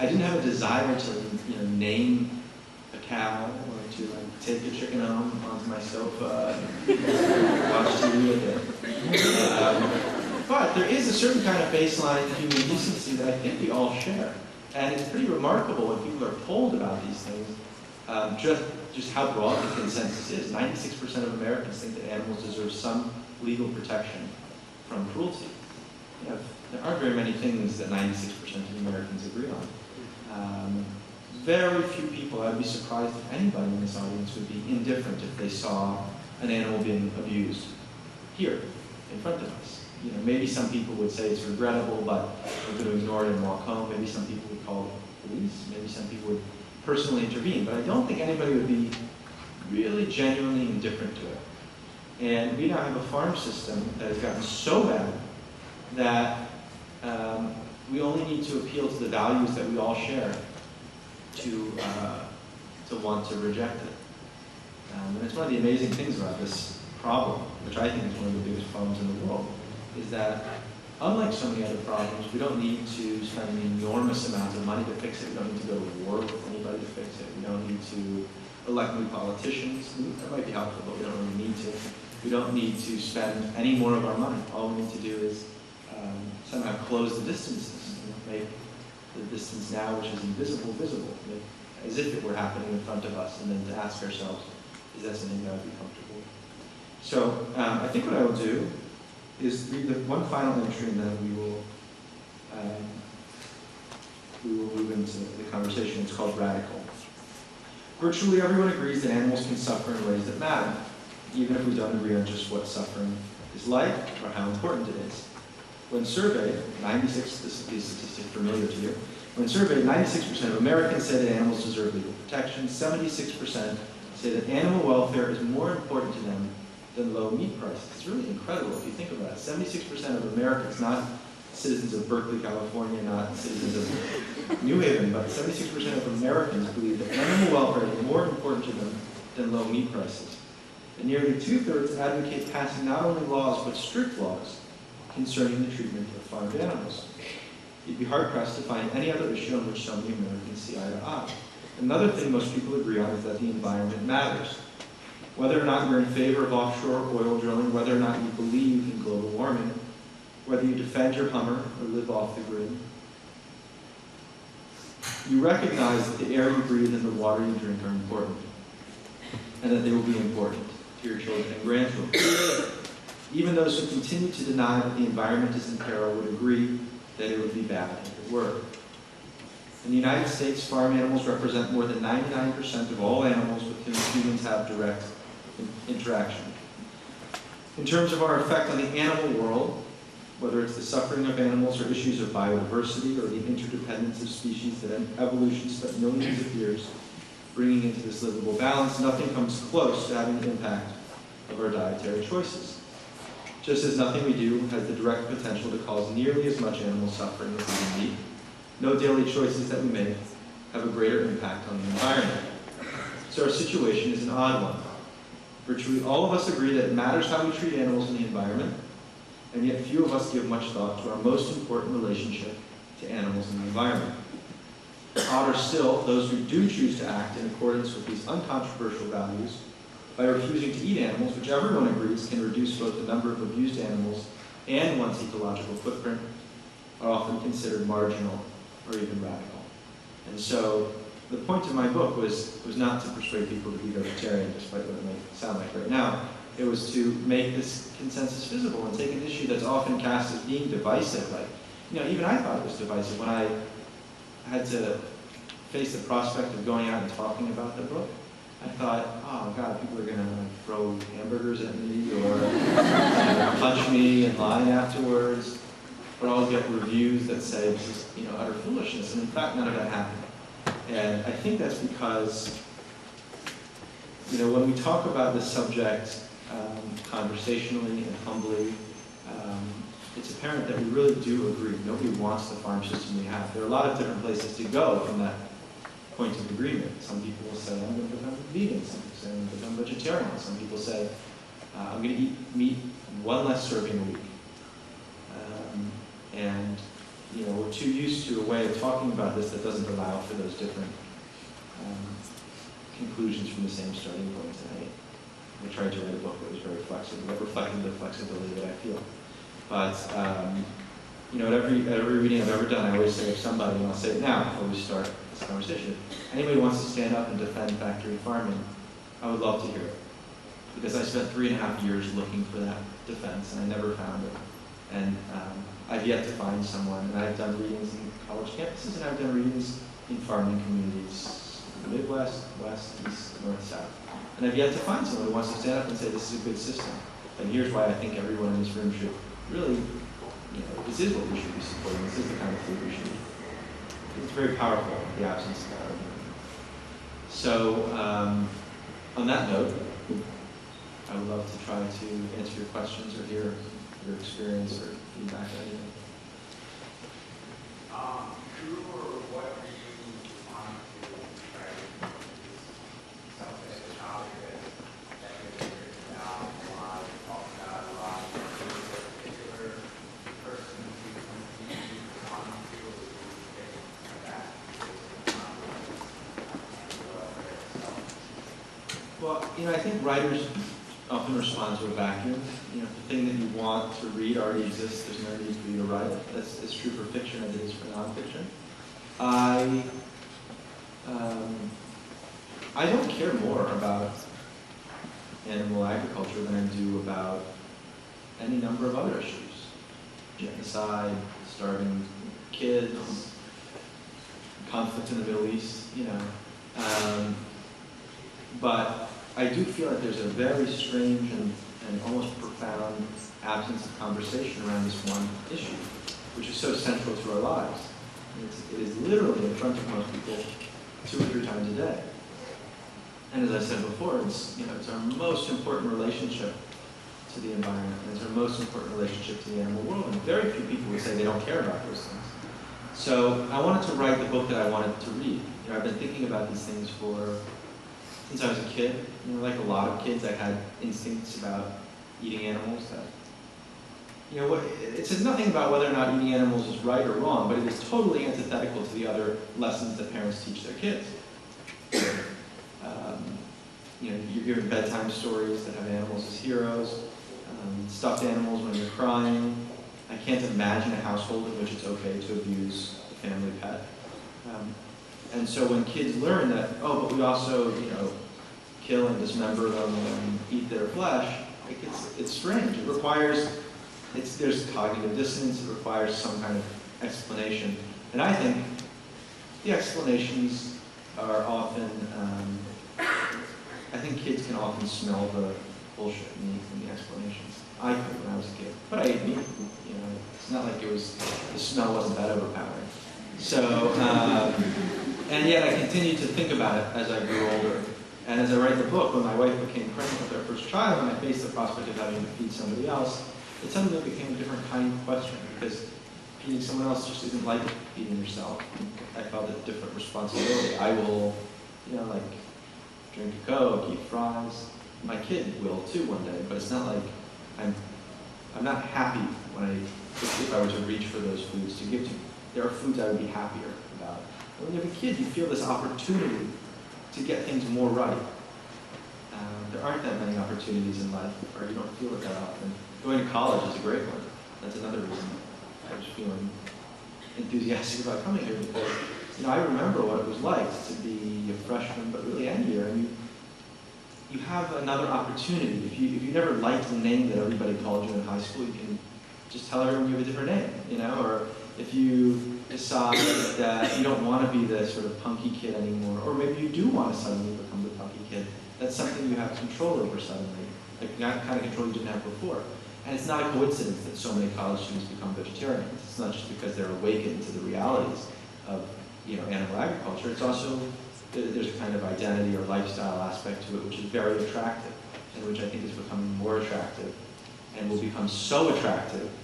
I didn't have a desire to name a cow or to take a chicken home onto my sofa and watch TV with it. But there is a certain kind of baseline human decency that I think we all share. And it's pretty remarkable when people are polled about these things, just how broad the consensus is. 96% of Americans think that animals deserve some legal protection from cruelty. There aren't very many things that 96% of Americans agree on. Very few people, I'd be surprised if anybody in this audience would be indifferent if they saw an animal being abused here, in front of us. Maybe some people would say it's regrettable, but we're going to ignore it and walk home. Maybe some people would call the police. Maybe some people would personally intervene. But I don't think anybody would be really genuinely indifferent to it. And we now have a farm system that has gotten so bad that we only need to appeal to the values that we all share to want to reject it. And it's one of the amazing things about this problem, which I think is one of the biggest problems in the world, is that unlike so many other problems, we don't need to spend enormous amounts of money to fix it. We don't need to go to war with anybody to fix it. We don't need to elect new politicians. That might be helpful, but we don't really need to. We don't need to spend any more of our money. All we need to do is somehow close the distances, make the distance now, which is invisible, visible, as if it were happening in front of us, and then to ask ourselves, is that something that would be comfortable with? So I think what I will do is read the one final entry, and then we will move into the conversation. It's called Radical. Virtually everyone agrees that animals can suffer in ways that matter, even if we don't agree on just what suffering is like or how important it is. When surveyed, 96, this is a statistic familiar to you, when surveyed, 96% of Americans say that animals deserve legal protection. 76% say that animal welfare is more important to them than low meat prices. It's really incredible if you think about it. 76% of Americans, not citizens of Berkeley, California, not citizens of New Haven, but 76% of Americans believe that animal welfare is more important to them than low meat prices. And nearly 2/3 advocate passing not only laws, but strict laws concerning the treatment of farmed animals. You'd be hard-pressed to find any other issue on which so many Americans see eye to eye. Another thing most people agree on is that the environment matters. Whether or not you're in favor of offshore oil drilling, whether or not you believe in global warming, whether you defend your Hummer or live off the grid, you recognize that the air you breathe and the water you drink are important, and that they will be important to your children and grandchildren. Even those who continue to deny that the environment is in peril would agree that it would be bad if it were. In the United States, farm animals represent more than 99% of all animals with whom humans have direct interaction. In terms of our effect on the animal world, whether it's the suffering of animals or issues of biodiversity or the interdependence of species that evolution spent millions of years bringing into this livable balance, nothing comes close to having the impact of our dietary choices. Just as nothing we do has the direct potential to cause nearly as much animal suffering as we need, no daily choices that we make have a greater impact on the environment. So our situation is an odd one. Virtually all of us agree that it matters how we treat animals in the environment, and yet few of us give much thought to our most important relationship to animals in the environment. Odder still, those who do choose to act in accordance with these uncontroversial values by refusing to eat animals, which everyone agrees can reduce both the number of abused animals and one's ecological footprint, are often considered marginal or even radical. And so the point of my book was not to persuade people to be vegetarian, despite what it might sound like right now. It was to make this consensus visible and take an issue that's often cast as being divisive. Like, even I thought it was divisive when I had to face the prospect of going out and talking about the book. I thought, oh God, people are going to throw hamburgers at me or punch me and lie afterwards. Or I'll get reviews that say this is utter foolishness. And in fact, none of that happened. And I think that's because when we talk about this subject conversationally and humbly, it's apparent that we really do agree. Nobody wants the farm system we have. There are a lot of different places to go from that point of agreement. Some people will say, I'm going to become vegan. Some people say, I'm going to become vegetarian. Some people say, I'm going to eat meat one less serving a week. And we're too used to a way of talking about this that doesn't allow for those different conclusions from the same starting point. And I tried to write a book that was very flexible, that reflected the flexibility that I feel. But at every reading I've ever done, I always say of somebody, and I'll say it now before we start this conversation, anybody who wants to stand up and defend factory farming, I would love to hear it. Because I spent 3.5 years looking for that defense, and I never found it. And I've yet to find someone, and I've done readings in college campuses, and I've done readings in farming communities, in the Midwest, West, East, North, South. And I've yet to find someone who wants to stand up and say, this is a good system. And here's why I think everyone in this room should really, this is what we should be supporting. This is the kind of food we should eat. It's very powerful, the absence of that argument. So, on that note, I would love to try to answer your questions or hear your experience or feedback or anything. Who or what are you wanting to try to something as a topic that you've written down a lot, talked about a lot? Is there a particular person who you want to get that? Well, I think writers often respond to a vacuum. The thing that you want to read already exists. There's no need for you to write it. That's true for fiction as it is for nonfiction. I don't care more about animal agriculture than I do about any number of other issues. Genocide, starving kids, conflict in the Middle East, But I do feel like there's a very strange and almost profound absence of conversation around this one issue, which is so central to our lives. It is literally in front of most people 2 or 3 times a day. And as I said before, it's our most important relationship to the environment, and it's our most important relationship to the animal world. And very few people would say they don't care about those things. So I wanted to write the book that I wanted to read. I've been thinking about these things since I was a kid. Like a lot of kids, I had instincts about eating animals that, it says nothing about whether or not eating animals is right or wrong, but it is totally antithetical to the other lessons that parents teach their kids. You're given bedtime stories that have animals as heroes, stuffed animals when you're crying. I can't imagine a household in which it's okay to abuse a family pet. And so when kids learn that, but we also, kill and dismember them and eat their flesh, it's strange. It requires, there's cognitive dissonance. It requires some kind of explanation. And I think the explanations are often, I think kids can often smell the bullshit in the explanations. I could when I was a kid, but I ate meat. It's not like the smell wasn't that overpowering. So, and yet I continued to think about it as I grew older. And as I write the book, when my wife became pregnant with our first child, and I faced the prospect of having to feed somebody else, it suddenly became a different kind of question, because feeding someone else just isn't like feeding yourself. I felt a different responsibility. I will, drink a Coke, eat fries. My kid will too one day, but it's not like I'm not happy if I were to reach for those foods to give to you. There are foods I would be happier about. When you have a kid, you feel this opportunity to get things more right. There aren't that many opportunities in life, or you don't feel it that often. Going to college is a great one. That's another reason I was feeling enthusiastic about coming here, because I remember what it was like to be a freshman, but really any year, and you have another opportunity. If you never liked the name that everybody called you in high school, you can just tell everyone you have a different name, or if you decide that you don't want to be the sort of punky kid anymore, or maybe you do want to suddenly become the punky kid, that's something you have control over suddenly, like that kind of control you didn't have before. And it's not a coincidence that so many college students become vegetarians. It's not just because they're awakened to the realities of animal agriculture. It's also, there's a kind of identity or lifestyle aspect to it which is very attractive, and which I think is becoming more attractive and will become so attractive